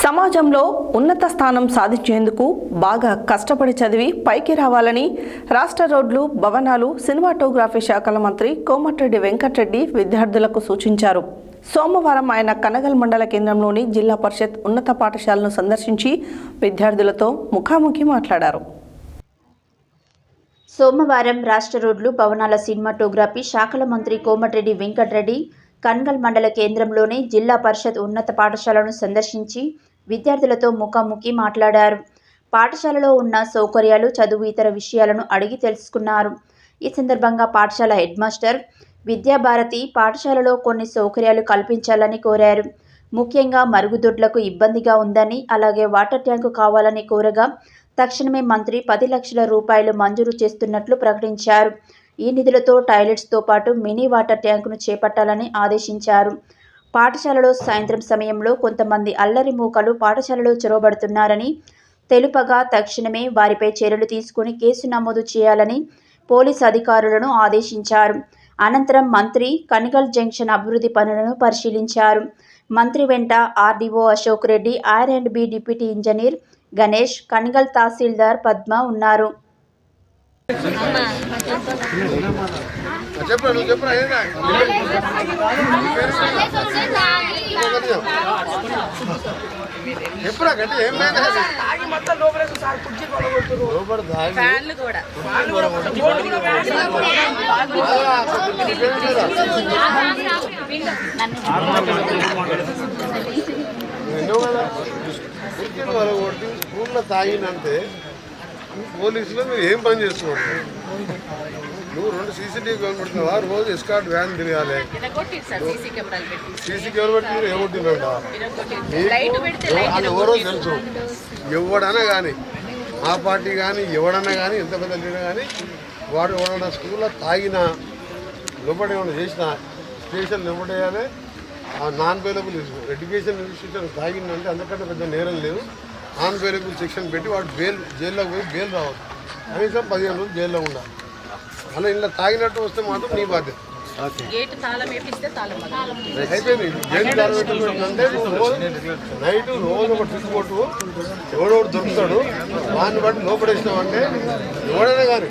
సమాజంలో ఉన్నత స్థానం సాధించేందుకు బాగా కష్టపడి చదివి పైకి రావాలని రాష్ట్ర రోడ్లు, భవనాలు, సినిమాటోగ్రఫీ శాఖల మంత్రి కోమటిరెడ్డి వెంకటరెడ్డి విద్యార్థులకు సూచించారు. సోమవారం ఆయన కనగల్ మండల కేంద్రంలోని జిల్లా పరిషత్ ఉన్నత పాఠశాలను సందర్శించి విద్యార్థులతో ముఖాముఖి మాట్లాడారు. సోమవారం రాష్ట్ర రోడ్లు, భవనాల, సినిమాటోగ్రఫీ శాఖల మంత్రి కోమటిరెడ్డి వెంకటరెడ్డి కనగల్ మండల కేంద్రంలోని జిల్లా పరిషత్ ఉన్నత పాఠశాలను సందర్శించి విద్యార్థులతో ముఖాముఖి మాట్లాడారు. పాఠశాలలో ఉన్న సౌకర్యాలు, చదువు, ఇతర విషయాలను అడిగి తెలుసుకున్నారు. ఈ సందర్భంగా పాఠశాల హెడ్ మాస్టర్ విద్యాభారతి పాఠశాలలో కొన్ని సౌకర్యాలు కల్పించాలని కోరారు. ముఖ్యంగా మరుగుదొడ్లకు ఇబ్బందిగా ఉందని, అలాగే వాటర్ ట్యాంకు కావాలని కోరగా తక్షణమే మంత్రి 10 లక్షల రూపాయలు మంజూరు చేస్తున్నట్లు ప్రకటించారు. ఈ నిధులతో టాయిలెట్స్తో పాటు మినీ వాటర్ ట్యాంకును చేపట్టాలని ఆదేశించారు. పాఠశాలలో సాయంత్రం సమయంలో కొంతమంది అల్లరి మూకలు పాఠశాలలో చొరబడుతున్నారని తెలుపగా తక్షణమే వారిపై చర్యలు తీసుకుని కేసు నమోదు చేయాలని పోలీసు అధికారులను ఆదేశించారు. అనంతరం మంత్రి కనగల్ జంక్షన్ అభివృద్ధి పనులను పరిశీలించారు. మంత్రి వెంట RDO Ashok Reddy, R&B deputy engineer Ganesh, Kanagal tahsildar Padma ఉన్నారు. స్కూల్లో తాగినంతే పోలీసులు మీరు ఏం పని చేస్తున్నారు? నువ్వు 2 CCTV కనబడుతున్నావా? రోజు ఎస్కార్ట్ వ్యాన్ తిరగాలి. సీసీ కెమెరా పెట్టి మీరు ఏమొట్టిందంట ఎవరో తెలుసు. ఎవడన్నా కానీ ఆ పార్టీ కానీ ఎవడన్నా కానీ ఎంత పెద్ద లీడర్ కానీ వాడు ఎవడన్నా స్కూల్లో తాగినా లోపల ఏమైనా చేసినా స్టేషన్ లోపడేయాలి. ఆ నాన్ అవైలబుల్ ఎడ్యుకేషన్ ఇన్స్టిట్యూషన్ తాగిందంటే అంతకంటే పెద్ద నేరం లేదు. నాన్ అవైలబుల్ సెక్షన్ పెట్టి వాడు జైల్లోకి పోయి బెయిల్ రావాలి. కనీసం 15 రోజులు జైల్లో ఉండాలి. అలా ఇలా తాగినట్టు వస్తే మాత్రం నీ బాధ్యత. అయిపోయింది. జైలు తాళం పెట్టిందంటే నైట్ రోజు ఒక ట్రిప్ కొట్టు ఎవడోడు దొరుకుతాడు, వాడిని బట్టి లోపడేసినావు అంటే ఎవడైనా కానీ